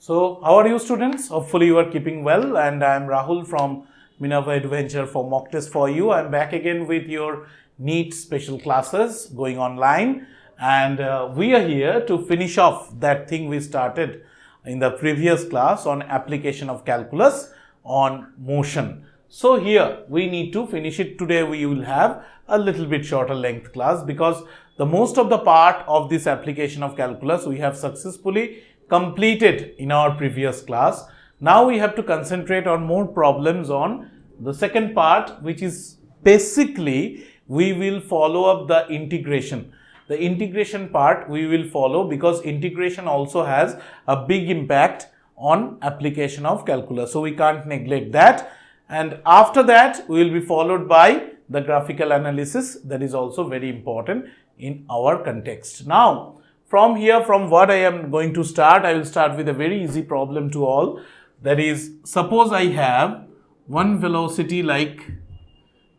So, how are you students? Hopefully you are keeping well, and I am Rahul from Minerva Adventure for Mock Test for You. I am back again with your NEET special classes going online, and we are here to finish off that thing we started in the previous class on application of calculus on motion. So here we need to finish it today. We will have a little bit shorter length class because the most of the part of this application of calculus we have successfully completed in our previous class. Now we have to concentrate on more problems on the second part, which is basically we will follow up the integration. The integration part we will follow because integration also has a big impact on application of calculus. So we can't neglect that. And after that we will be followed by the graphical analysis, that is also very important in our context. Now from here, from what I am going to start, I will start with a very easy problem to all. That is, suppose I have one velocity like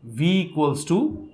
v equals to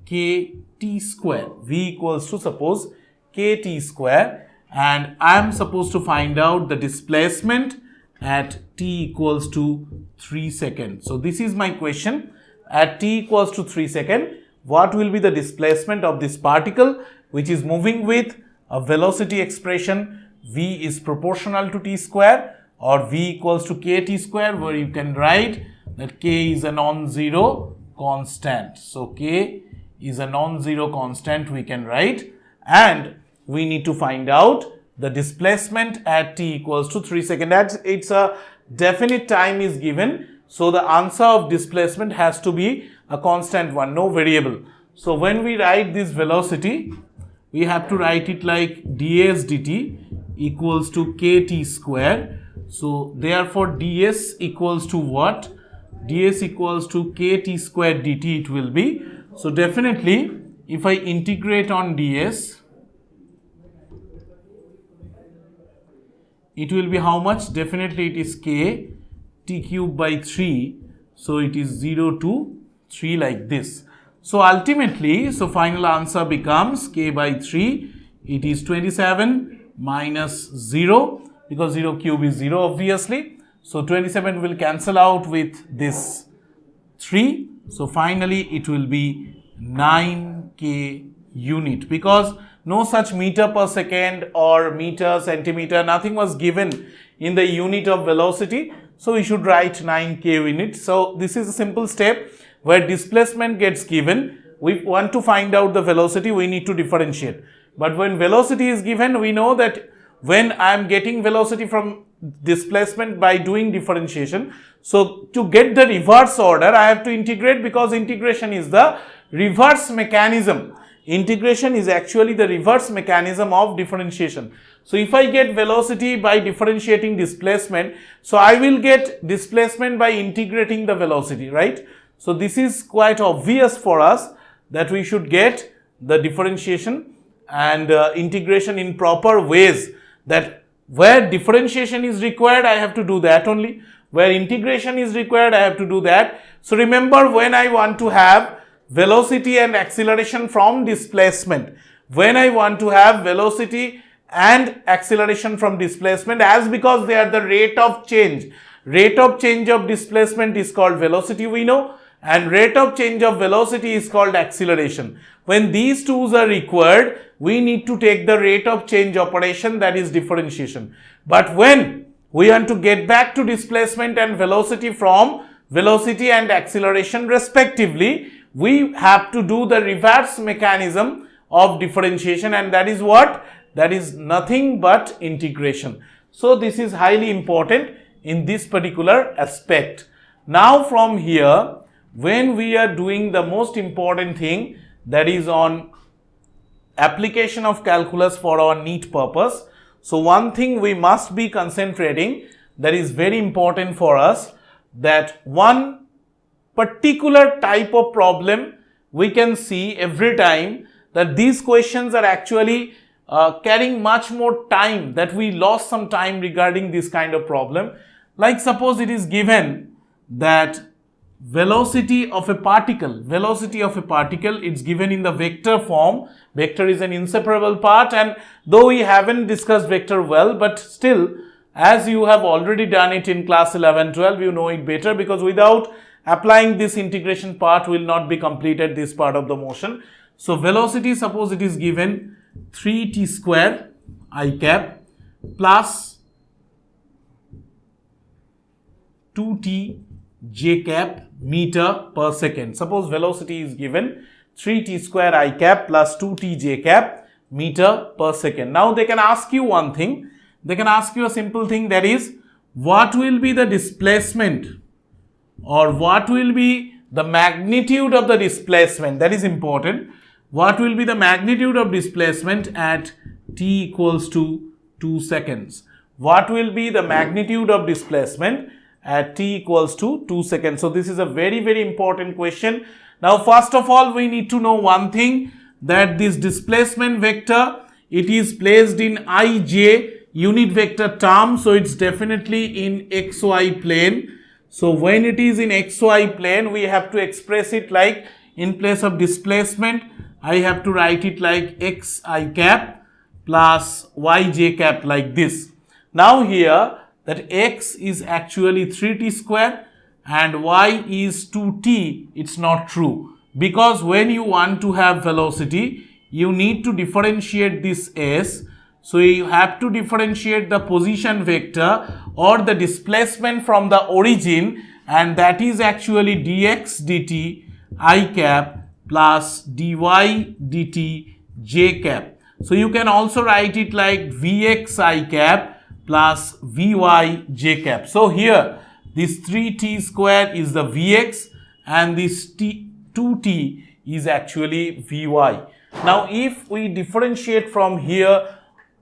kt square. V equals to suppose kt square, and I am supposed to find out the displacement at t equals to 3 seconds. So this is my question. At t equals to 3 seconds, what will be the displacement of this particle which is moving with a velocity expression v is proportional to t square, or v equals to kt square, where you can write that k is a non-zero constant. So k is a non-zero constant we can write, and we need to find out the displacement at t equals to 3 seconds. That's it's a definite time is given, so the answer of displacement has to be a constant one, no variable. So when we write this velocity, we have to write it like ds dt equals to kt square. So therefore ds equals to what? Ds equals to kt square dt it will be. So definitely if I integrate on ds, it will be how much? Definitely it is k t cube by 3. So it is 0 to 3 like this. So ultimately, so final answer becomes k by 3. It is 27 minus 0, because 0 cube is 0 obviously. So 27 will cancel out with this 3. So finally it will be 9k unit, because no such meter per second or meter, centimeter, nothing was given in the unit of velocity. So we should write 9k units. So this is a simple step where displacement gets given. We want to find out the velocity, we need to differentiate. But when velocity is given, we know that when I am getting velocity from displacement by doing differentiation, so to get the reverse order, I have to integrate, because integration is the reverse mechanism. Integration is actually the reverse mechanism of differentiation. So if I get velocity by differentiating displacement, so I will get displacement by integrating the velocity, right? So this is quite obvious for us that we should get the differentiation and integration in proper ways, that where differentiation is required, I have to do that only. Where integration is required, I have to do that. So remember, when I want to have velocity and acceleration from displacement, when I want to have velocity and acceleration from displacement, as because they are the rate of change of displacement is called velocity, we know, and rate of change of velocity is called acceleration. When these two are required, we need to take the rate of change operation, that is differentiation. But when we want to get back to displacement and velocity from velocity and acceleration respectively, we have to do the reverse mechanism of differentiation, and that is what? That is nothing but integration. So this is highly important in this particular aspect. Now from here, when we are doing the most important thing, that is on application of calculus for our NEET purpose. So one thing we must be concentrating, that is very important for us, that one particular type of problem we can see every time, that these questions are actually carrying much more time, that we lost some time regarding this kind of problem. Like suppose it is given that velocity of a particle, it's given in the vector form. Vector is an inseparable part, and though we haven't discussed vector well, but still, as you have already done it in class 11, 12, you know it better, because without applying this integration part will not be completed this part of the motion. So velocity, suppose it is given 3t square I cap plus 2t j cap meter per second. Suppose velocity is given 3t square I cap plus 2t j cap meter per second. Now they can ask you one thing. They can ask you a simple thing, that is, what will be the displacement, or what will be the magnitude of the displacement? That is important. What will be the magnitude of displacement at t equals to 2 seconds? What will be the magnitude of displacement at t equals to 2 seconds? So this is a very, very important question. Now, first of all, we need to know one thing, that this displacement vector, it is placed in ij unit vector term, so it's definitely in xy plane. So when it is in xy plane, we have to express it like, in place of displacement, I have to write it like xi cap plus yj cap, like this. Now here, that x is actually 3t square and y is 2t. It's not true, because when you want to have velocity, you need to differentiate this s. So you have to differentiate the position vector or the displacement from the origin, and that is actually dx dt I cap plus dy dt j cap. So you can also write it like vx I cap plus vy j cap. So here this 3t square is the vx and this 2t is actually vy. Now if we differentiate from here,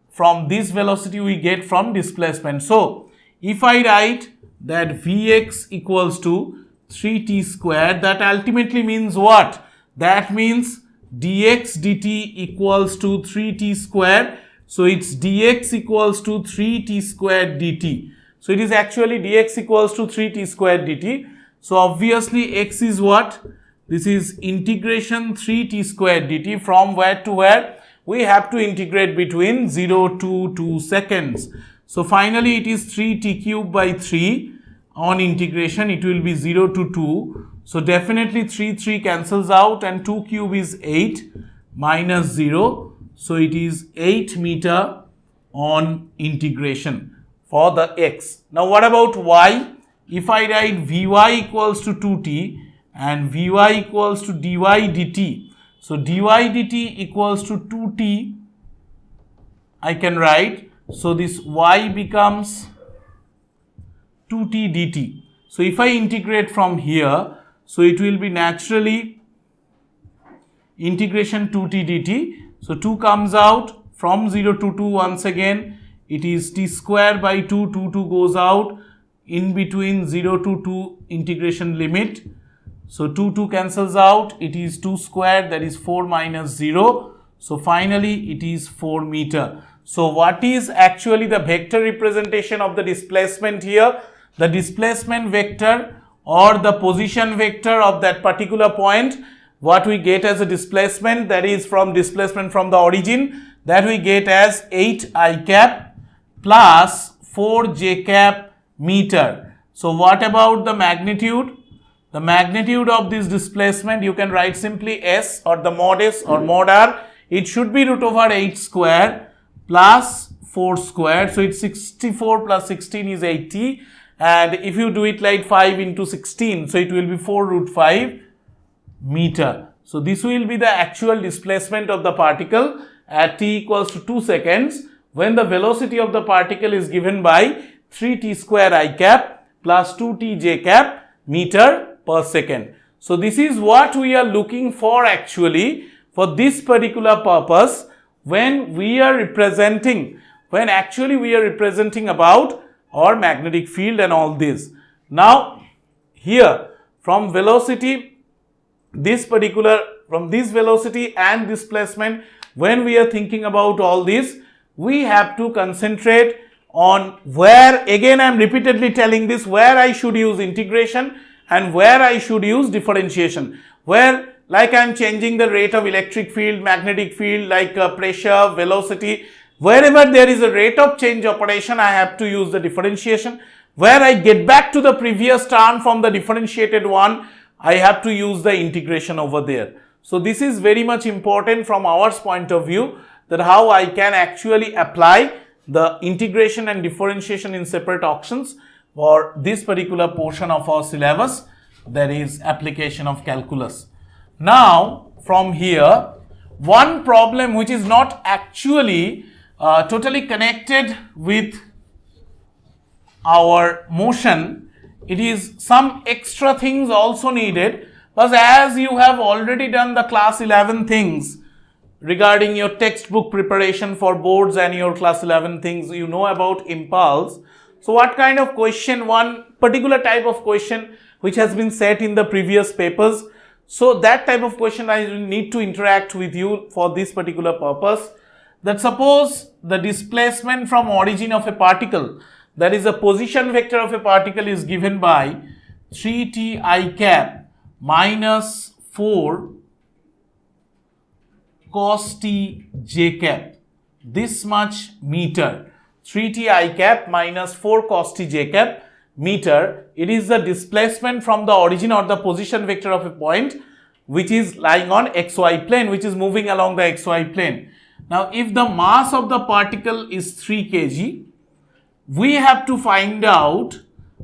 from this velocity we get from displacement. So if I write that Vx equals to 3t square, that ultimately means what? That means dx dt equals to 3t square. So it's dx equals to 3t square dt. So it is actually dx equals to 3t square dt. So obviously x is what? This is integration 3t square dt, from where to where? We have to integrate between 0 to 2 seconds. So finally it is 3t cube by 3. On integration it will be 0 to 2. So definitely 3 cancels out, and 2 cube is 8 minus 0. So it is 8 meter on integration for the x. Now what about y? If I write vy equals to 2t and vy equals to dy dt. So dy dt equals to 2t, I can write. So this y becomes 2t dt. So if I integrate from here, so it will be naturally integration 2t dt. So 2 comes out, from 0 to 2 once again, it is t square by 2, 2 goes out, in between 0 to 2 integration limit. So 2 cancels out, it is 2 square, that is 4 minus 0. So finally it is 4 meter. So what is actually the vector representation of the displacement here? The displacement vector or the position vector of that particular point, what we get as a displacement, that is from displacement from the origin, that we get as 8 I cap plus 4 j cap meter. So what about the magnitude? The magnitude of this displacement, you can write simply s, or the mod s or mod r. It should be root over 8 square plus 4 square. So it's 64 plus 16 is 80. And if you do it like 5 into 16, so it will be 4 root 5 meter. So this will be the actual displacement of the particle at t equals to 2 seconds, when the velocity of the particle is given by 3t square I cap plus 2t j cap meter per second. So this is what we are looking for actually for this particular purpose, when we are representing, when actually we are representing about our magnetic field and all this. Now here from velocity, this particular, from this velocity and displacement, when we are thinking about all this, we have to concentrate on where, again I am repeatedly telling this, where I should use integration and where I should use differentiation. Where, like I am changing the rate of electric field, magnetic field, like pressure, velocity, wherever there is a rate of change operation, I have to use the differentiation. Where I get back to the previous term from the differentiated one, I have to use the integration over there. So this is very much important from our point of view, that how I can actually apply the integration and differentiation in separate options for this particular portion of our syllabus, that is application of calculus. Now from here, one problem which is not actually totally connected with our motion, it is some extra things also needed, because as you have already done the class 11 things regarding your textbook preparation for boards and your class 11 things, you know about impulse. So what kind of question, one particular type of question which has been set in the previous papers. So that type of question I need to interact with you for this particular purpose. That suppose the displacement from origin of a particle, that is a position vector of a particle, is given by 3t I cap minus 4 cos t j cap, this much meter. 3t I cap minus 4 cos t j cap meter, it is the displacement from the origin or the position vector of a point which is lying on xy plane, which is moving along the xy plane. Now if the mass of the particle is 3 kg, we have to find out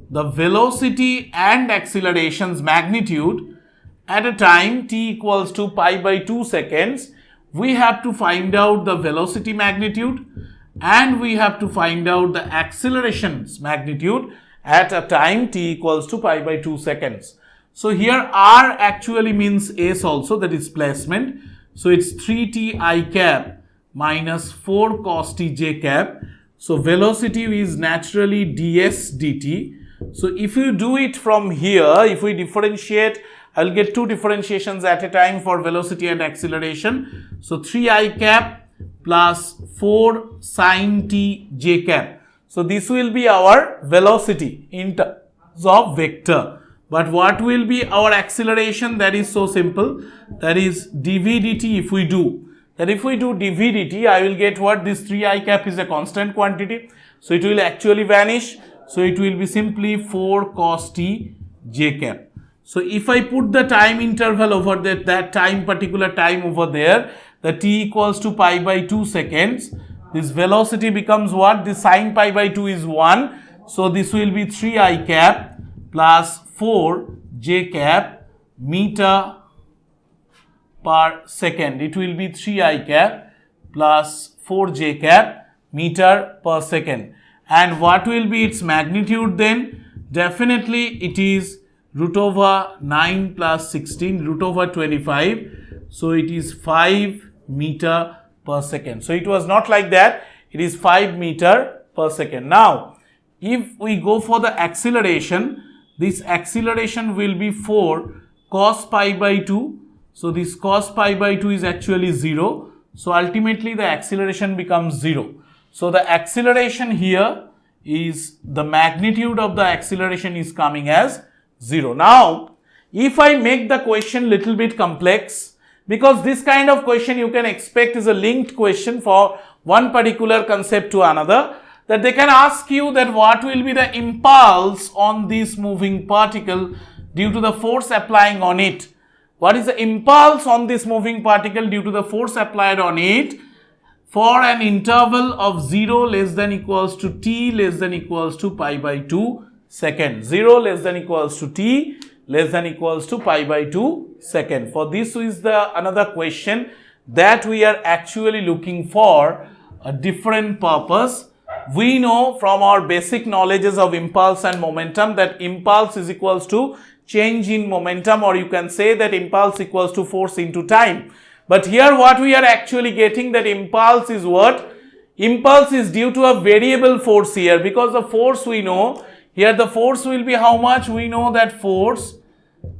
the velocity and acceleration's magnitude at a time t equals to pi by 2 seconds. We have to find out the velocity magnitude and we have to find out the acceleration's magnitude at a time t equals to pi by 2 seconds. So here r actually means s also, the displacement. So it's 3t I cap minus 4 cos t j cap. So velocity is naturally ds dt. So if you do it from here, if we differentiate, I will get two differentiations at a time for velocity and acceleration. So 3 I cap plus 4 sin t j cap. So this will be our velocity in terms of vector. But what will be our acceleration? That is so simple. That is dv dt. If we do dv dt, I will get what? This 3 I cap is a constant quantity. So it will actually vanish. So it will be simply 4 cos t j cap. So if I put the time interval over there, that time, particular time over there, the t equals to pi by 2 seconds, this velocity becomes what? This sin pi by 2 is 1. So this will be 3 I cap plus 4 j cap meter per second. It will be 3 I cap plus 4 j cap meter per second. And what will be its magnitude then? Definitely it is root over 9 plus 16, root over 25. So it is 5 meter per second. So it was not like that. It is 5 meter per second. Now, if we go for the acceleration, this acceleration will be 4 cos pi by 2. So this cos pi by 2 is actually 0. So ultimately the acceleration becomes 0. So the acceleration here is, the magnitude of the acceleration is coming as 0. Now, if I make the question little bit complex, because this kind of question you can expect is a linked question for one particular concept to another, that they can ask you that what will be the impulse on this moving particle due to the force applying on it. What is the impulse on this moving particle due to the force applied on it for an interval of 0 less than equals to t less than equals to pi by 2 seconds. 0 less than equals to t less than equals to pi by 2 seconds. For this is the another question that we are actually looking for a different purpose. We know from our basic knowledges of impulse and momentum that impulse is equals to change in momentum, or you can say that impulse equals to force into time. But here what we are actually getting, that impulse is what? Impulse is due to a variable force here, because the force we know, here the force will be how much? We know that force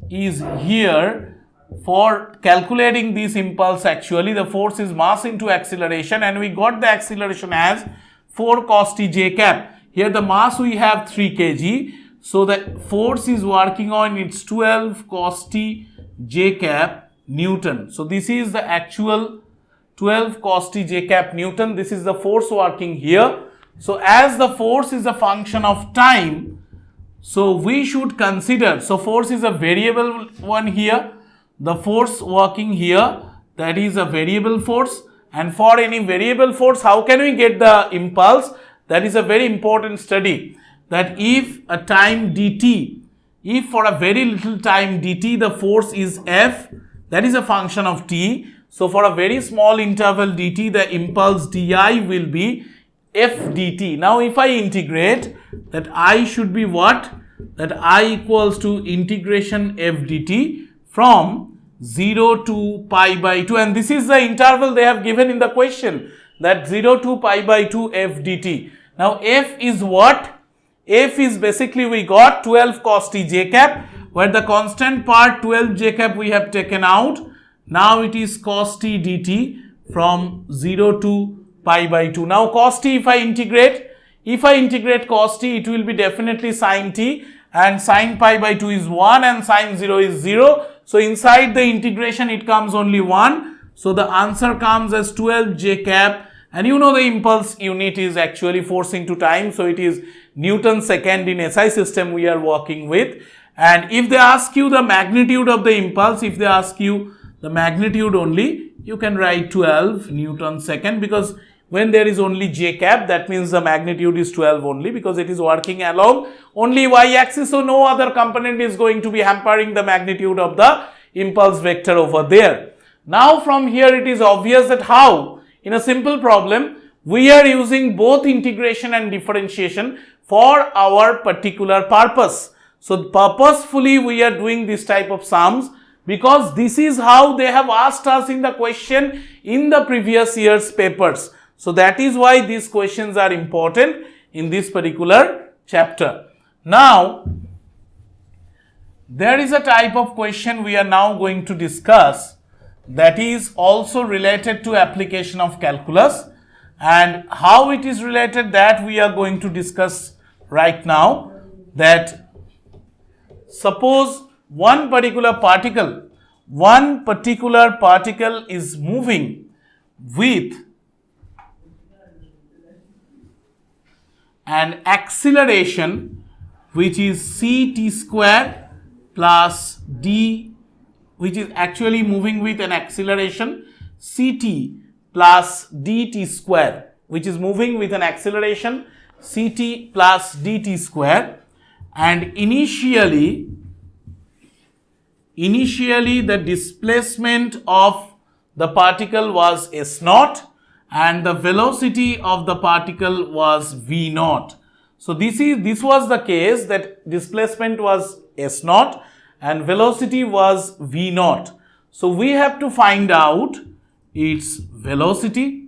is here. For calculating this impulse, actually the force is mass into acceleration, and we got the acceleration as 4 cos t j cap. Here the mass we have 3 kg. So the force is working on its 12 cos t j cap Newton. So this is the actual 12 cos t j cap Newton. This is the force working here. So as the force is a function of time, so we should consider, so force is a variable one here, the force working here, that is a variable force, and for any variable force, how can we get the impulse? That is a very important study, that if a time dt, if for a very little time dt the force is f, that is a function of t, so for a very small interval dt the impulse di will be f dt. Now if I integrate, that I should be what? That I equals to integration f dt from 0 to pi by 2, and this is the interval they have given in the question, that 0 to pi by 2 f dt. Now f is what? F is basically we got 12 cos t j cap, where the constant part 12 j cap we have taken out. Now it is cos t dt from 0 to pi by 2. Now cos t, if I integrate cos t, it will be definitely sin t, and sin pi by 2 is 1 and sin 0 is 0. So inside the integration it comes only 1. So the answer comes as 12 j cap, and you know the impulse unit is actually force into time. So it is Newton second in SI system we are working with. And if they ask you the magnitude of the impulse, if they ask you the magnitude only, you can write 12 Newton second, because when there is only j cap, that means the magnitude is 12 only, because it is working along only y axis, so no other component is going to be hampering the magnitude of the impulse vector over there. Now from here it is obvious that how, in a simple problem, we are using both integration and differentiation for our particular purpose. So purposefully we are doing this type of sums, because this is how they have asked us in the question in the previous year's papers. So that is why these questions are important in this particular chapter. Now, there is a type of question we are now going to discuss that is also related to application of calculus, and how it is related, that we are going to discuss right now. That suppose one particular particle is moving with an acceleration which is ct square plus d, which is actually moving with an acceleration ct plus dt square, which is moving with an acceleration ct plus dt square, and initially the displacement of the particle was s naught and the velocity of the particle was v naught. So this was the case, that displacement was s naught and velocity was v naught. So we have to find out its velocity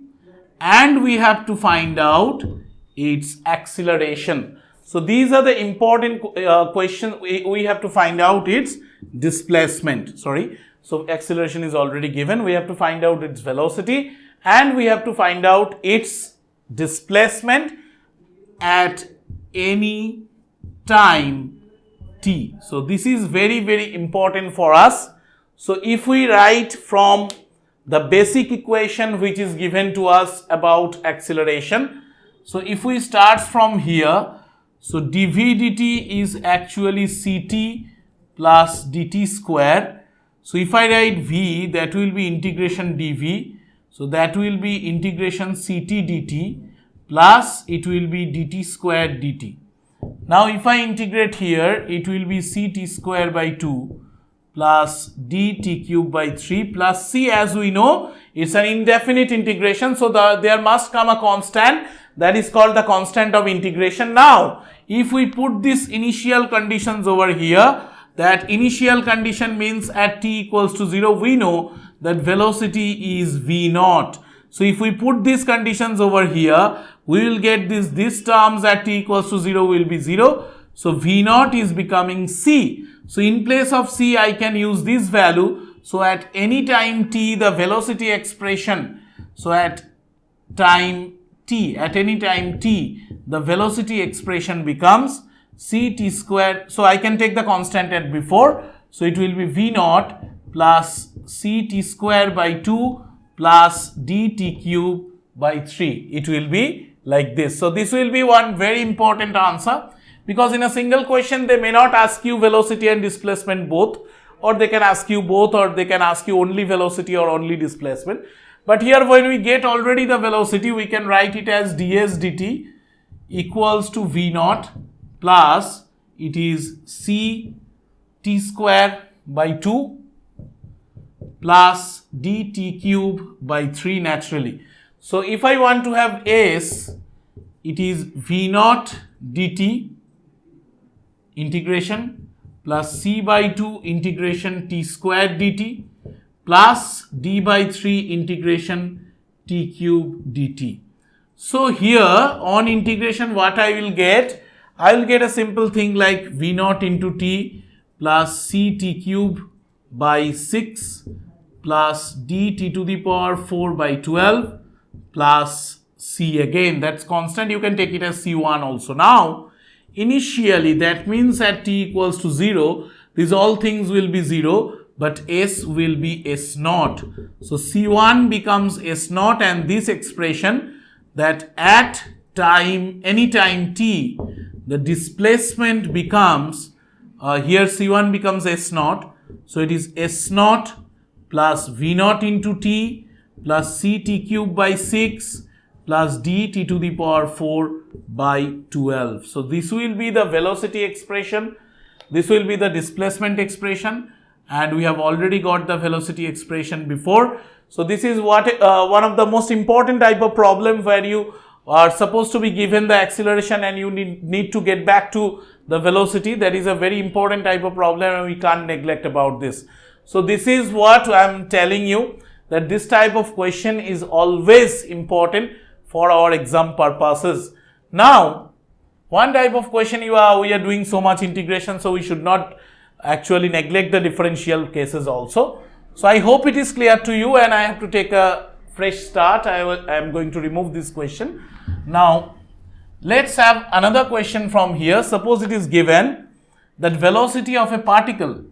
and we have to find out its acceleration. So these are the important questions. We have to find out its displacement. So acceleration is already given. We have to find out its velocity and we have to find out its displacement at any time t. So this is very, very important for us. So if we write from the basic equation which is given to us about acceleration, so if we start from here, so dv dt is actually ct plus dt square. So if I write v, that will be integration dv, so that will be integration ct dt plus it will be dt square dt. Now if I integrate here, it will be ct square by 2 plus dt cube by 3 plus c. As we know, it's an indefinite integration, so there must come a constant, that is called the constant of integration. Now if we put this initial conditions over here, that initial condition means at t equals to 0, we know that velocity is v naught. So if we put these conditions over here, we will get this terms at t equals to 0 will be 0. So v naught is becoming c. So in place of c, I can use this value. So at any time t, the velocity expression, so at any time t, the velocity expression becomes c t square. So I can take the constant at before. So it will be v naught plus c t square by 2 plus dt cube by 3. It will be like this. So this will be one very important answer, because in a single question they may not ask you velocity and displacement both, or they can ask you both, or they can ask you only velocity or only displacement. But here when we get already the velocity, we can write it as ds dt equals to v naught plus it is c t square by 2 plus dt cube by 3 naturally. So if I want to have s, it is v naught dt integration plus c by 2 integration t squared dt plus d by 3 integration t cube dt. So here on integration, what I will get? I will get a simple thing like v naught into t plus c t cube by 6 plus dt to the power 4 by 12 plus c again, that's constant. You can take it as c1 also. Now initially that means at t equals to 0, these all things will be 0, but s will be s naught. So c1 becomes s naught, and this expression that at time, any time t, the displacement becomes, here c1 becomes s naught. So it is s naught plus v naught into t plus ct cube by 6 plus dt to the power 4 by 12. So this will be the velocity expression, this will be the displacement expression, and we have already got the velocity expression before. So this is what one of the most important type of problem, where you are supposed to be given the acceleration and you need to get back to the velocity. That is a very important type of problem, and we can't neglect about this. So this is what I am telling you, that this type of question is always important for our exam purposes. Now, one type of question we are doing so much integration, so we should not actually neglect the differential cases also. So I hope it is clear to you, and I have to take a fresh start. I am going to remove this question. Now let's have another question from here. Suppose it is given that velocity of a particle,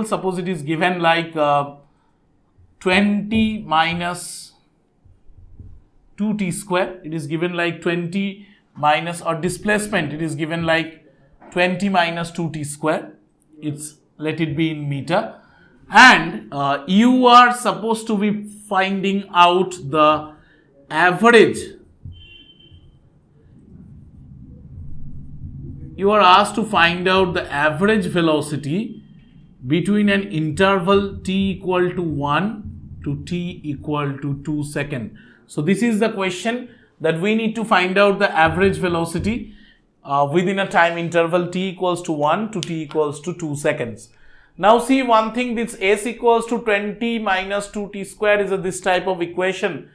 suppose it is given like 20 minus 2t square, it is given like 20 minus, or displacement, it is given like 20 minus 2t square, it's, let it be in meter, and you are supposed to be finding out the average, you are asked to find out the average velocity between an interval t equal to 1 to t equal to 2 seconds. So this is the question, that we need to find out the average velocity within a time interval t equals to 1 to t equals to 2 seconds. Now see one thing, this s equals to 20 minus 2t square is this type of equation.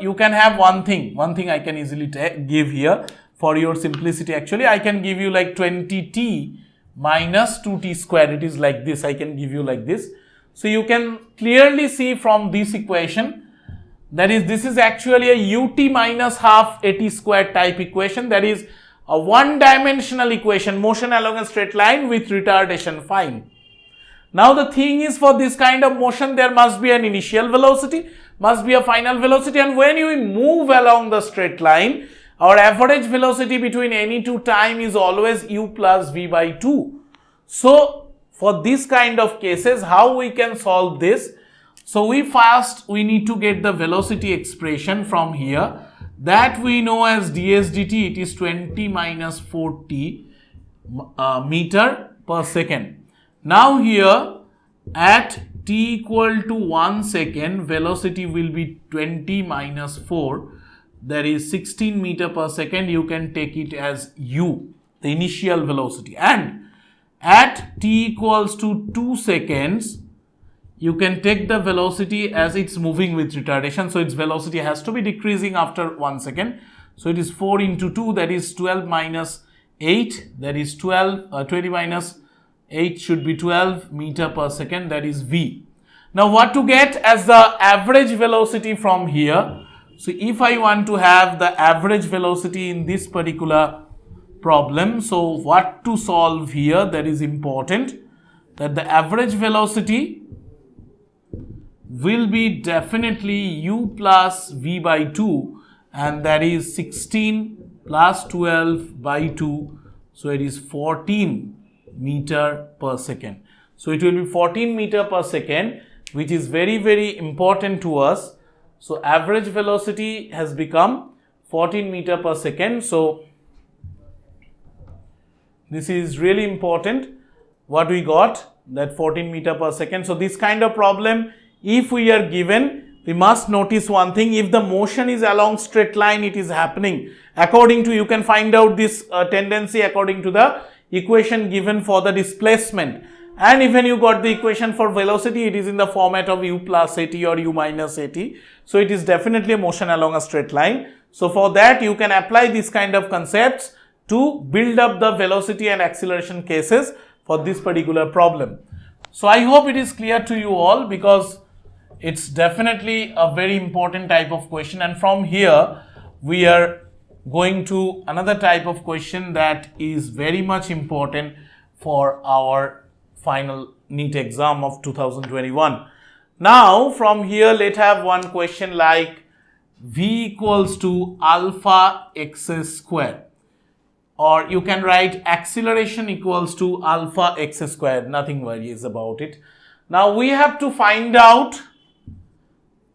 You can have one thing I can easily give here for your simplicity. Actually I can give you like 20t minus 2t square, it is like this, I can give you like this. So you can clearly see from this equation, that is, this is actually a ut minus half at square type equation, that is a one-dimensional equation, motion along a straight line with retardation, fine. Now the thing is, for this kind of motion there must be an initial velocity, must be a final velocity, and when you move along the straight line, our average velocity between any two time is always u plus v by 2. So for this kind of cases, how we can solve this? So we need to get the velocity expression from here, that we know as ds dt, it is 20 minus 40 meter per second. Now here at t equal to 1 second, velocity will be 20 minus 4, that is 16 meter per second. You can take it as u, the initial velocity, and at t equals to 2 seconds, you can take the velocity as it's moving with retardation. So its velocity has to be decreasing after 1 second. So it is 4 into 2, that is 12 minus 8, that is 12, 20 minus 8 should be 12 meter per second, that is v. Now what to get as the average velocity from here? So if I want to have the average velocity in this particular problem, so what to solve here, that is important, that the average velocity will be definitely u plus v by 2, and that is 16 plus 12 by 2, so it is 14 meter per second. So it will be 14 meter per second, which is very, very important to us. So average velocity has become 14 meter per second. So this is really important. What we got, that 14 meter per second. So this kind of problem, if we are given, we must notice one thing. If the motion is along straight line, it is happening according to, you can find out this tendency according to the equation given for the displacement. And even you got the equation for velocity, it is in the format of u plus at or u minus at. So it is definitely a motion along a straight line. So for that, you can apply this kind of concepts to build up the velocity and acceleration cases for this particular problem. So I hope it is clear to you all, because it's definitely a very important type of question. And from here, we are going to another type of question that is very much important for our final NEET exam of 2021. Now from here, let's have one question like v equals to alpha x square, or you can write acceleration equals to alpha x squared. Nothing worries about it. Now we have to find out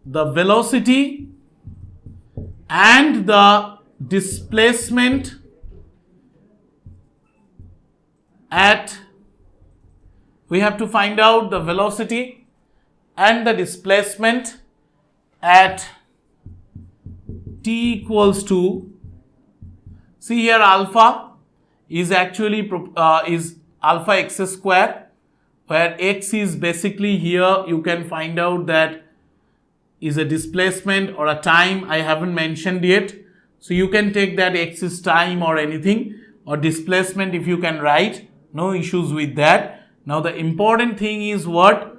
the velocity and the displacement at, we have to find out the velocity and the displacement at t equals to, see here, alpha is actually is alpha x square, where x is basically, here you can find out that is a displacement or a time, I haven't mentioned yet. So you can take that x is time or anything, or displacement if you can write, no issues with that. Now the important thing is what?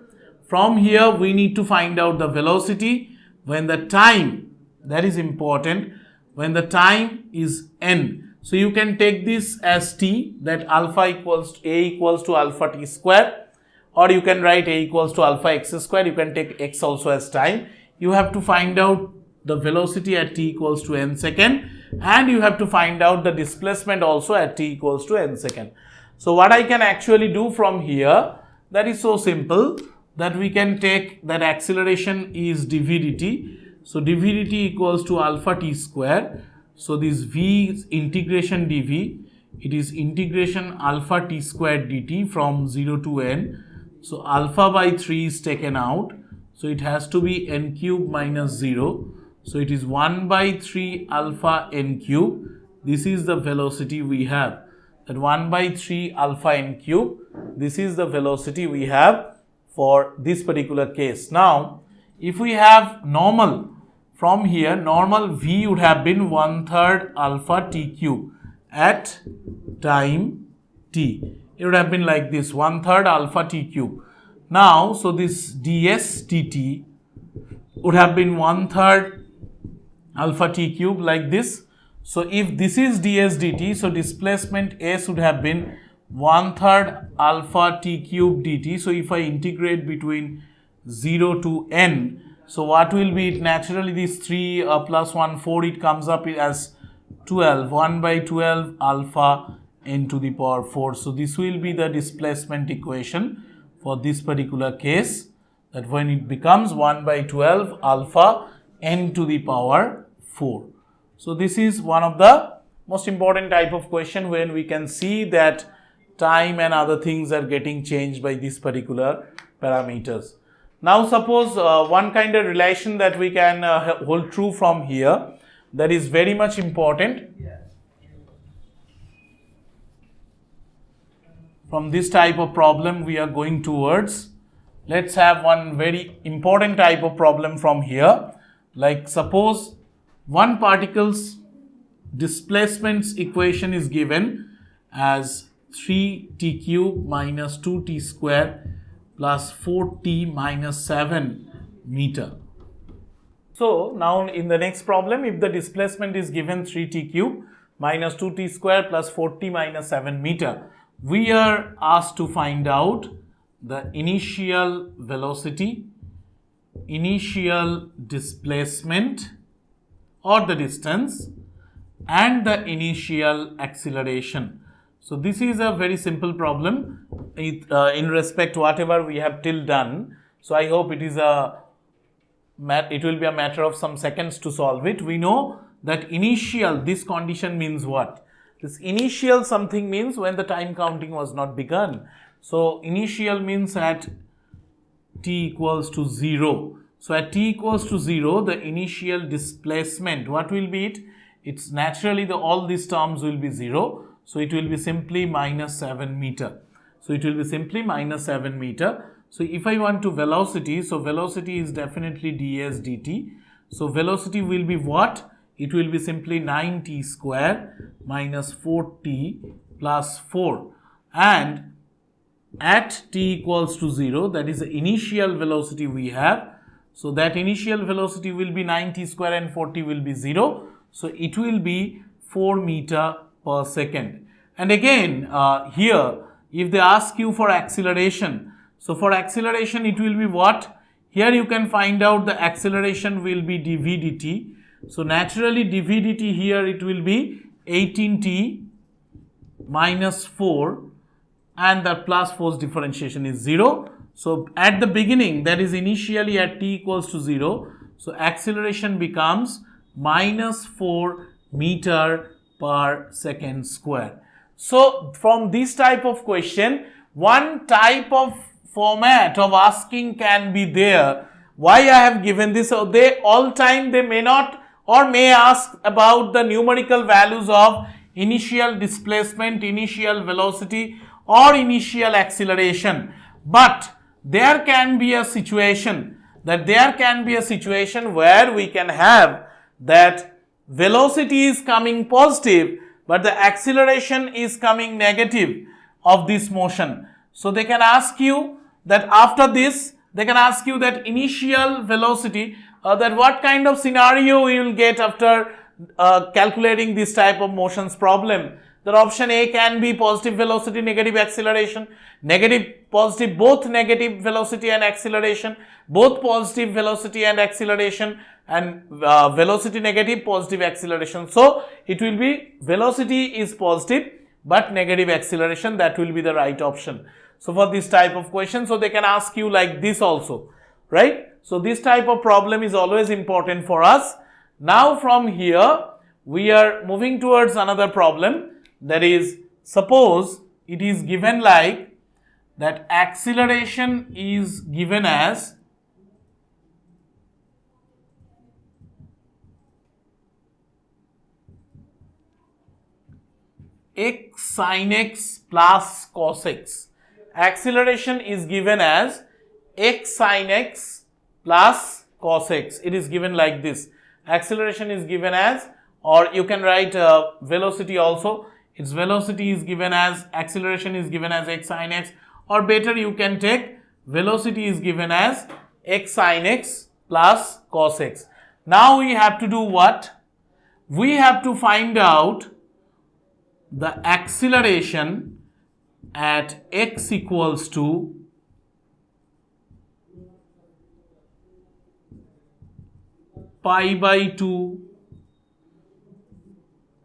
From here we need to find out the velocity when the time, that is important, when the time is n. So you can take this as t, that alpha equals to a equals to alpha t square, or you can write a equals to alpha x square. You can take x also as time. You have to find out the velocity at t equals to n second, and you have to find out the displacement also at t equals to n second. So what I can actually do from here, that is so simple, that we can take that acceleration is dv dt. So dv dt equals to alpha t square. So this v is integration dv, it is integration alpha t squared dt from 0 to n. So alpha by 3 is taken out. So it has to be n cube minus 0. So it is 1 by 3 alpha n cube. This is the velocity we have. That 1 by 3 alpha n cube. This is the velocity we have for this particular case. Now, if we have normal, from here, normal v would have been 1/3 alpha t cube at time t. It would have been like this, 1/3 alpha t cube. Now, so this ds dt would have been 1/3 alpha t cube like this. So if this is ds dt, so displacement s would have been 1/3 alpha t cube dt. So if I integrate between 0 to n, so what will be it? Naturally this 3 plus 1, 4, it comes up as 12, 1 by 12 alpha n to the power 4. So this will be the displacement equation for this particular case, that when it becomes 1 by 12 alpha n to the power 4. So this is one of the most important type of question when we can see that time and other things are getting changed by these particular parameters. Now suppose one kind of relation that we can hold true from here, that is very much important. From this type of problem we are going towards, let's have one very important type of problem from here. Like suppose one particle's displacement's equation is given as 3t cube minus 2t square plus 4t minus 7 meter. So now in the next problem, if the displacement is given 3t cube minus 2t square plus 4t minus 7 meter, we are asked to find out the initial velocity, initial displacement or the distance, and the initial acceleration. So this is a very simple problem in respect to whatever we have till done. So I hope it will be a matter of some seconds to solve it. We know that initial, this condition means what? This initial something means when the time counting was not begun. So initial means at t equals to 0. So at t equals to 0, the initial displacement, what will be it? It's naturally all these terms will be 0. So it will be simply minus 7 meter. So it will be simply minus 7 meter. So if I want to velocity, so velocity is definitely ds dt. So velocity will be what? It will be simply 9t square minus 4t plus 4. And at t equals to 0, that is the initial velocity we have. So that initial velocity will be 9t square and 4t will be 0. So it will be 4 meter per second. And again, here, if they ask you for acceleration, so for acceleration, it will be what? Here you can find out the acceleration will be dv dt. So naturally dv dt here it will be 18t minus 4 and the plus force differentiation is 0. So at the beginning, that is initially at t equals to 0, so acceleration becomes minus 4 meter per second square. So from this type of question, one type of format of asking can be there. Why I have given this? So they all time they may not or may ask about the numerical values of initial displacement, initial velocity or initial acceleration. But there can be a situation where we can have that velocity is coming positive but the acceleration is coming negative of this motion. So they can ask you that after this, they can ask you that initial velocity, that what kind of scenario you will get after calculating this type of motions problem. The option A can be positive velocity, negative acceleration, negative, positive, both negative velocity and acceleration, both positive velocity and acceleration, and velocity negative, positive acceleration. So it will be velocity is positive but negative acceleration, that will be the right option. So for this type of question, so they can ask you like this also, right? So this type of problem is always important for us. Now from here, we are moving towards another problem, that is, suppose it is given like that acceleration is given as x sin x plus cos x. Acceleration is given as x sin x plus cos x. It is given like this. Acceleration is given as, or you can write velocity also. Its velocity is given as, acceleration is given as x sin x, or better you can take velocity is given as x sin x plus cos x. Now we have to do what? We have to find out the acceleration at x equals to pi by 2,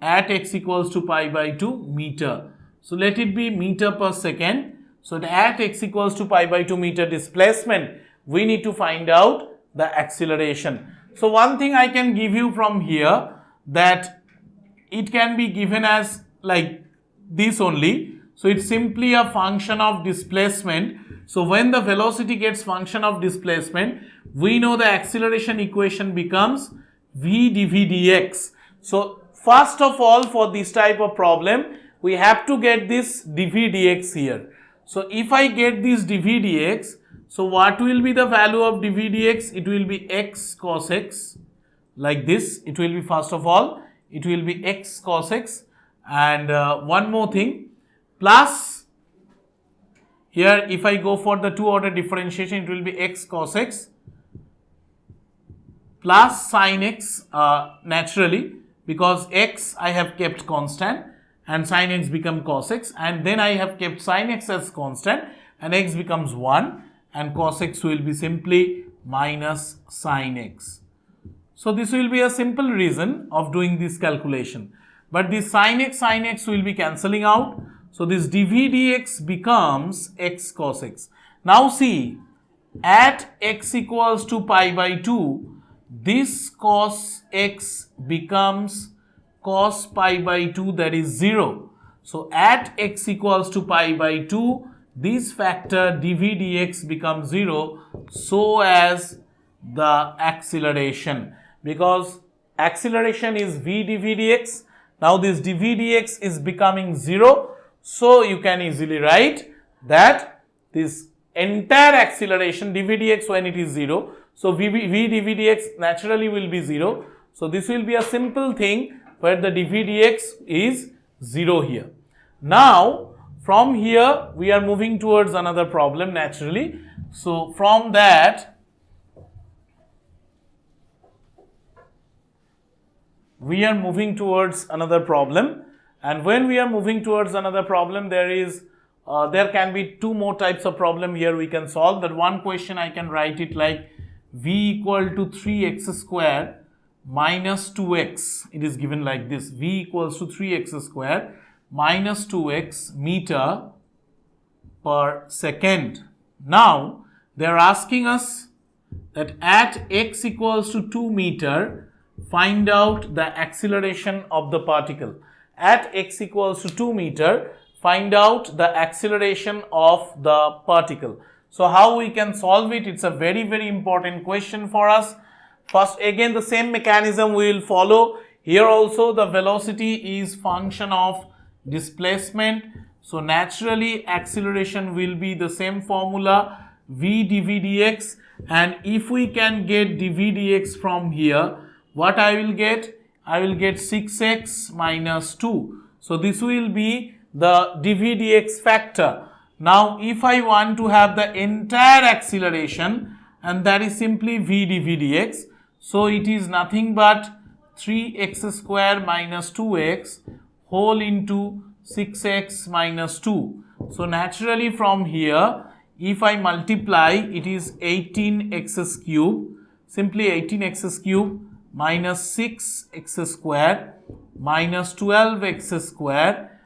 at x equals to pi by 2 meter. So let it be meter per second. So at x equals to pi by 2 meter displacement, we need to find out the acceleration. So one thing I can give you from here, that it can be given as like this only. So it's simply a function of displacement. So when the velocity gets function of displacement, we know the acceleration equation becomes v dv dx. So first of all, for this type of problem, we have to get this dv dx here. So if I get this dv dx, so what will be the value of dv dx? It will be x cos x, like this. It will be, first of all, it will be x cos x, and one more thing, plus here if I go for the two order differentiation, it will be x cos x plus sin x naturally, because x I have kept constant and sin x become cos x, and then I have kept sin x as constant and x becomes 1 and cos x will be simply minus sin x. So this will be a simple reason of doing this calculation. But this sin x will be cancelling out. So this dv dx becomes x cos x. Now see, at x equals to pi by 2, this cos x becomes cos pi by 2, that is 0. So at x equals to pi by 2, this factor dv dx becomes 0, so as the acceleration, because acceleration is v dv dx. Now this dv dx is becoming 0, so you can easily write that this entire acceleration dv dx when it is 0, so v dv dx naturally will be 0. So this will be a simple thing where the dv dx is 0 here. Now from here we are moving towards another problem naturally. So from that we are moving towards another problem, and when we are moving towards another problem, there can be two more types of problem here we can solve. That one question I can write it like v equal to 3x square minus 2x. It is given like this: v equals to 3x square minus 2x meter per second. Now they are asking us that at x equals to 2 meter, find out the acceleration of the particle. At x equals to 2 meter, find out the acceleration of the particle. So how we can solve it? It's a very, very important question for us. First, again the same mechanism we will follow. Here also the velocity is function of displacement. So naturally acceleration will be the same formula, v dv dx, and if we can get dv dx from here, what I will get? I will get 6x minus 2. So this will be the dv dx factor. Now if I want to have the entire acceleration, and that is simply v dv dx, so it is nothing but 3x square minus 2x whole into 6x minus 2. So naturally from here, if I multiply, it is 18x cube, simply 18x cube minus 6x square minus 12x square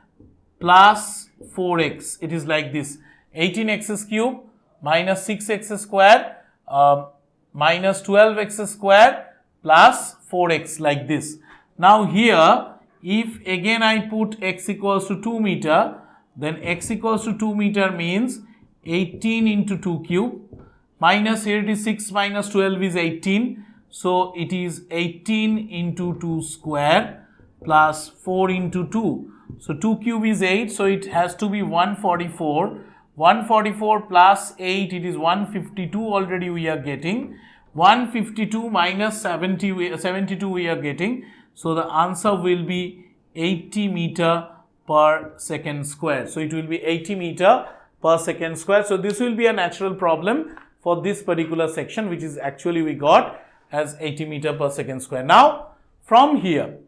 plus 4x. It is like this: 18x cube minus 6x square minus 12x square plus 4x, like this. Now here, if again I put x equals to 2 meter, then x equals to 2 meter means 18 into 2 cube, minus here it is 6 minus 12 is 18. So it is 18 into 2 square plus 4 into 2. So 2 cube is 8. So it has to be 144. 144 plus 8, it is 152 already we are getting. 152 minus 72 we are getting. So the answer will be 80 meter per second square. So it will be 80 meter per second square. So this will be a natural problem for this particular section, which is actually we got as 80 meter per second square. Now from here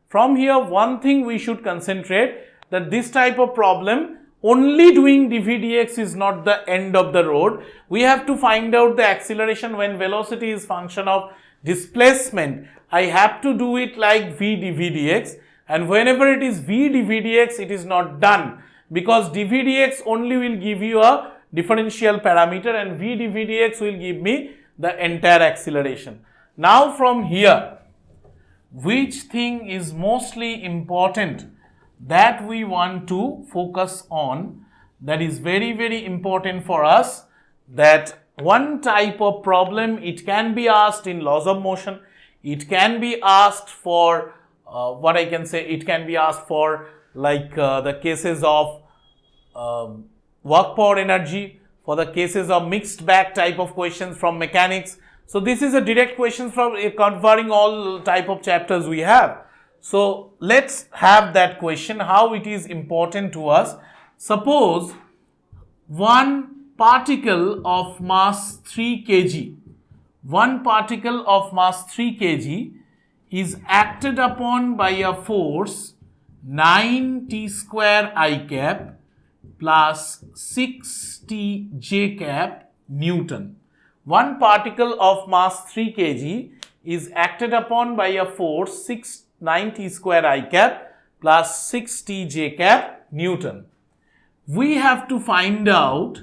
one thing we should concentrate, that this type of problem, only doing dv dx is not the end of the road. We have to find out the acceleration when velocity is function of displacement. I have to do it like v dv dx, and whenever it is v dv dx, it is not done, because dv dx only will give you a differential parameter and v dv dx will give me the entire acceleration. Now from here, which thing is mostly important that we want to focus on, that is very, very important for us, that one type of problem, it can be asked in laws of motion, it can be asked for it can be asked for like the cases of work power energy, for the cases of mixed bag type of questions from mechanics. So this is a direct question from covering all type of chapters we have. So let's have that question, how it is important to us. Suppose one particle of mass 3 kg, one particle of mass 3 kg is acted upon by a force 9 t square I cap plus 6 t j cap Newton. One particle of mass 3 kg is acted upon by a force 9 t square I cap plus 6 t j cap Newton. We have to find out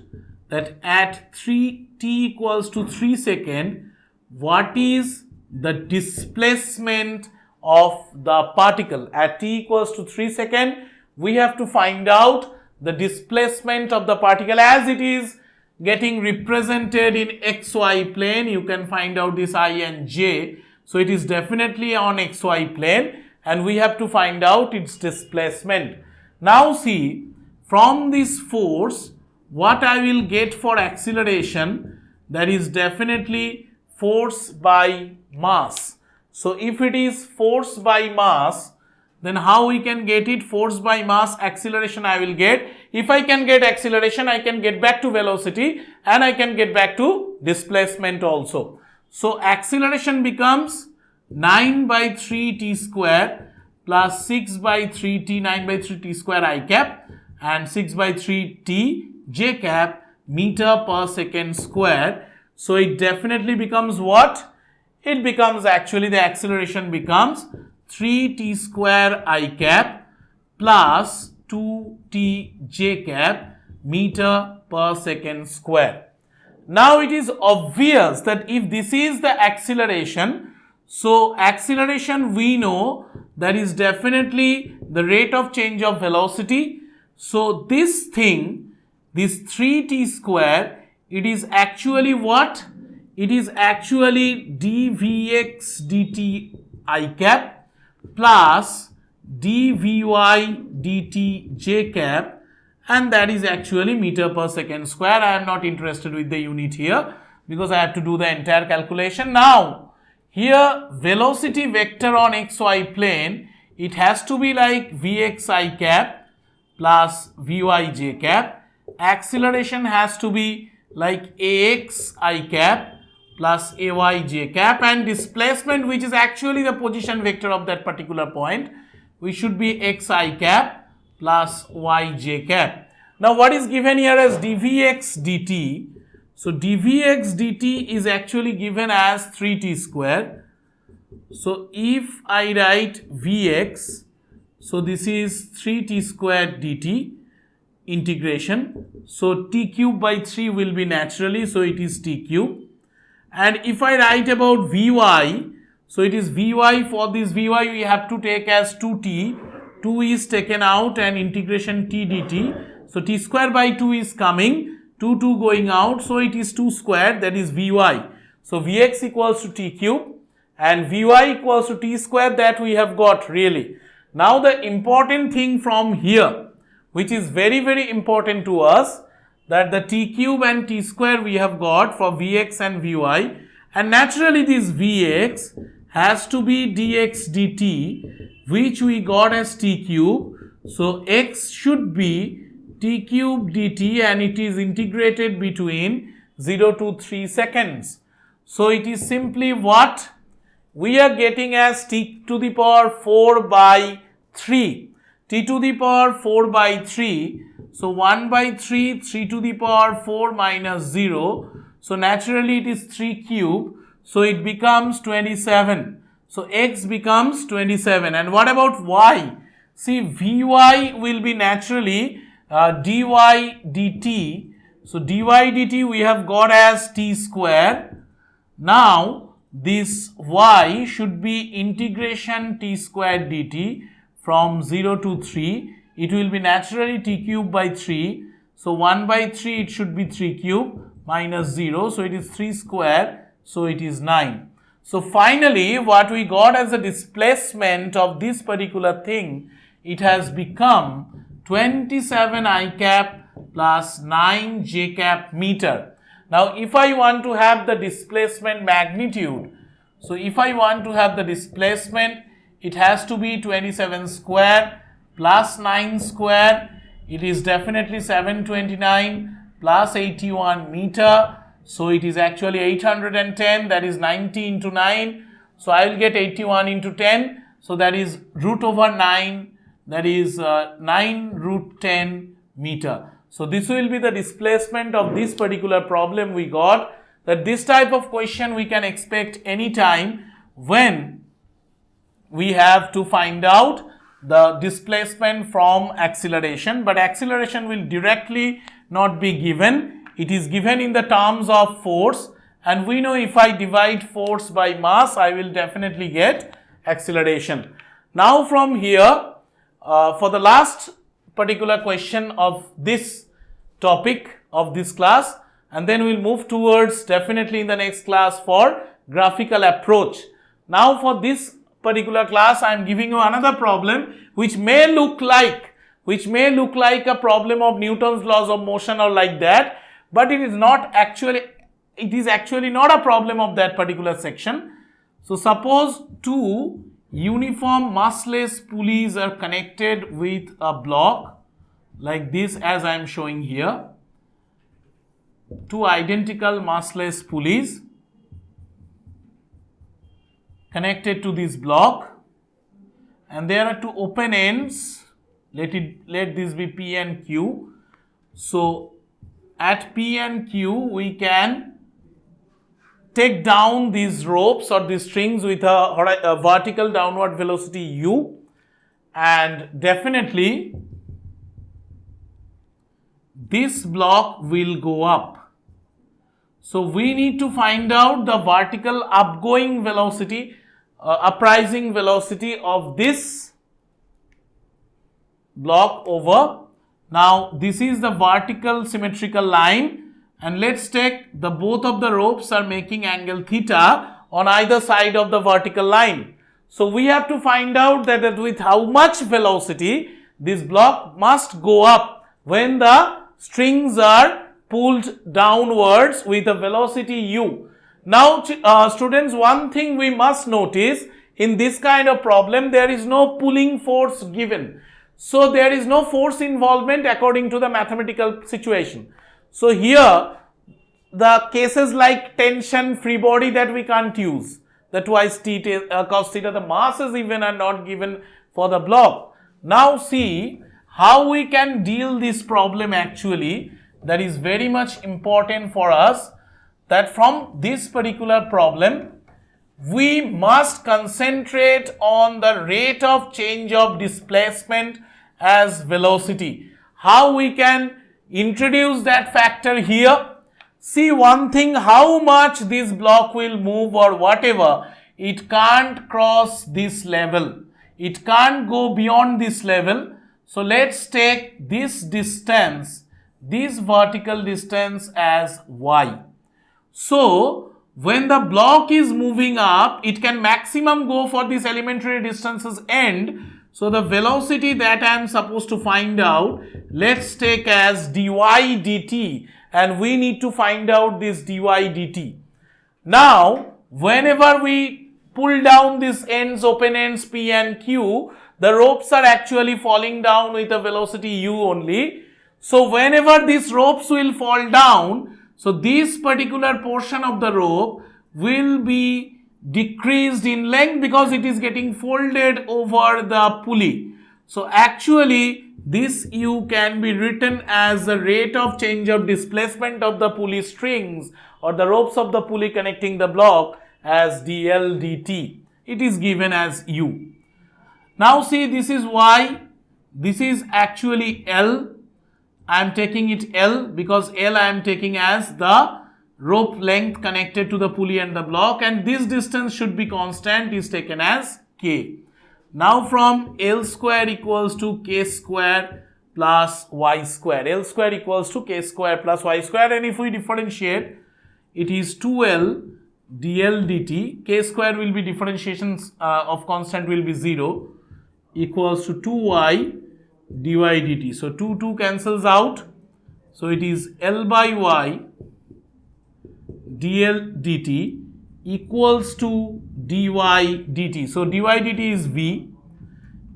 that at t equals to 3 seconds, what is the displacement of the particle. At t equals to 3 seconds, we have to find out the displacement of the particle as it is getting represented in xy plane. You can find out this I and j. So it is definitely on xy plane and we have to find out its displacement. Now see, from this force, what I will get for acceleration, that is definitely force by mass. So if it is force by mass, then how we can get it? Force by mass, acceleration I will get. If I can get acceleration, I can get back to velocity and I can get back to displacement also. So acceleration becomes 9 by 3 t square plus 6 by 3 t, 9 by 3 t square I cap and 6 by 3 t j cap meter per second square. So it definitely becomes what? It becomes actually, the acceleration becomes 3 t square I cap plus 2 t j cap meter per second square. Now it is obvious that if this is the acceleration, so acceleration we know that is definitely the rate of change of velocity. So this thing, this 3t square, it is actually what? It is actually dvx dt I cap plus dvy dt j cap, and that is actually meter per second square. I am not interested with the unit here because I have to do the entire calculation. Now here velocity vector on xy plane, it has to be like vx I cap plus vy j cap. Acceleration has to be like ax I cap plus ay j cap, and displacement, which is actually the position vector of that particular point, which should be x I cap plus y j cap. Now what is given here as dvx dt? So dvx dt is actually given as 3t square. So if I write vx, so this is 3t square dt integration. So t cube by 3 will be naturally, so it is t cube. And if I write about vy, so it is vy. For this vy we have to take as 2t. 2 is taken out and integration t dt. So t square by 2 is coming, 2 going out, so it is 2 square, that is vy. So vx equals to t cube and vy equals to t square, that we have got really. Now the important thing from here, which is very important to us, that the t cube and t square we have got for vx and vy, and naturally this vx has to be dx dt, which we got as t cube. So x should be t cube dt and it is integrated between 0 to 3 seconds. So it is simply what we are getting as t to the power 4 by 3. T to the power 4 by 3. So 1 by 3, 3 to the power 4 minus 0. So naturally it is 3 cube. So it becomes 27. So x becomes 27. And what about y? See, vy will be naturally dy dt. So dy dt we have got as t square. Now this y should be integration t square dt from 0 to 3. It will be naturally t cube by 3. So 1 by 3 it should be 3 cube minus 0. So it is 3 square. So it is 9. So finally what we got as a displacement of this particular thing, it has become 27 I cap plus 9 j cap meter. Now if I want to have the displacement magnitude, so if I want to have the displacement, it has to be 27 square plus 9 square. It is definitely 729 plus 81 meter. So it is actually 810, that is 90 into 9. So I will get 81 into 10. So that is root over 9, that is 9 root 10 meter. So this will be the displacement of this particular problem we got. That this type of question we can expect anytime when we have to find out the displacement from acceleration, but acceleration will directly not be given. It is given in the terms of force, and we know if I divide force by mass, I will definitely get acceleration. Now from here, for the last particular question of this topic of this class, and then we'll move towards definitely in the next class for graphical approach. Now for this particular class, I am giving you another problem which may look like a problem of Newton's laws of motion or like that, but it is actually not a problem of that particular section. So suppose two uniform massless pulleys are connected with a block like this, as I am showing here. Two identical massless pulleys connected to this block, and there are two open ends. Let this be P and Q. So at P and Q we can take down these ropes or these strings with a vertical downward velocity u, and definitely this block will go up. So we need to find out the vertical upgoing velocity, uprising velocity of this block over. Now this is the vertical symmetrical line, and let's take the both of the ropes are making angle theta on either side of the vertical line. So we have to find out that with how much velocity this block must go up when the strings are pulled downwards with a velocity u. Now students, one thing we must notice in this kind of problem, there is no pulling force given. So there is no force involvement according to the mathematical situation. So here the cases like tension, free body, that we can't use. The twice cos theta, the masses even are not given for the block. Now see how we can deal this problem actually. That is very much important for us, that from this particular problem we must concentrate on the rate of change of displacement as velocity. How we can introduce that factor here? See one thing, how much this block will move or whatever, it can't cross this level. It can't go beyond this level. So let's take this distance, this vertical distance as y. So when the block is moving up, it can maximum go for this elementary distances end. So the velocity that I am supposed to find out, let's take as dy dt, and we need to find out this dy dt. Now whenever we pull down these ends, open ends P and Q, the ropes are actually falling down with a velocity u only. So whenever these ropes will fall down, so this particular portion of the rope will be decreased in length because it is getting folded over the pulley. So actually this u can be written as the rate of change of displacement of the pulley strings or the ropes of the pulley connecting the block as dl dt. It is given as u. Now see, this is y, this is actually L. I am taking it L because L I am taking as the rope length connected to the pulley and the block, and this distance should be constant, is taken as K. Now from L square equals to K square plus Y square. L square equals to K square plus Y square, and if we differentiate, it is 2L dl dt. K square will be differentiations of constant will be 0, equals to 2y dy dt. So 2 cancels out. So it is L by y dl dt equals to dy dt. So dy dt is v,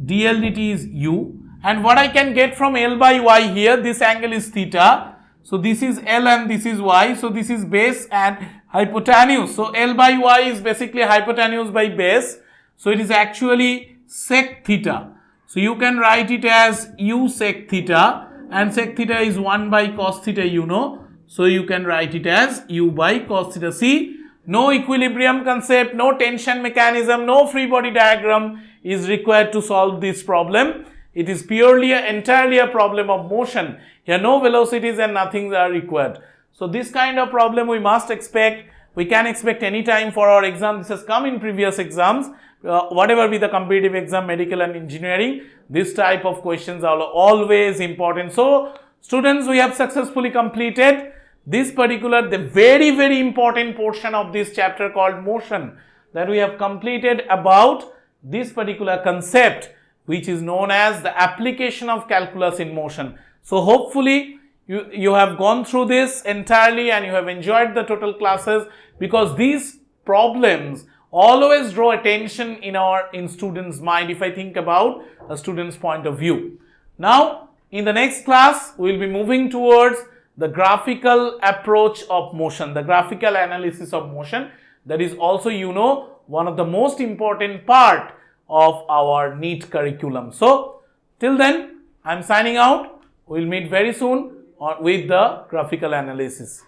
dl dt is u, and what I can get from L by y here, this angle is theta. So this is L and this is Y. So this is base and hypotenuse. So L by Y is basically hypotenuse by base. So it is actually sec theta. So you can write it as U sec theta, and sec theta is 1 by cos theta, you know. So you can write it as U by cos theta. See, no equilibrium concept, no tension mechanism, no free body diagram is required to solve this problem. It is purely entirely a problem of motion. Here no velocities and nothing are required. So this kind of problem we must expect. We can expect any time for our exam. This has come in previous exams. Whatever be the competitive exam, medical and engineering, this type of questions are always important. So students, we have successfully completed this particular, the very, very important portion of this chapter called motion, that we have completed about this particular concept, which is known as the application of calculus in motion. So hopefully you have gone through this entirely and you have enjoyed the total classes, because these problems always draw attention in students' mind if I think about a student's point of view. Now, in the next class, we will be moving towards the graphical approach of motion, the graphical analysis of motion. That is also, you know, one of the most important part of our NEET curriculum. So, till then, I am signing out. We will meet very soon with the graphical analysis.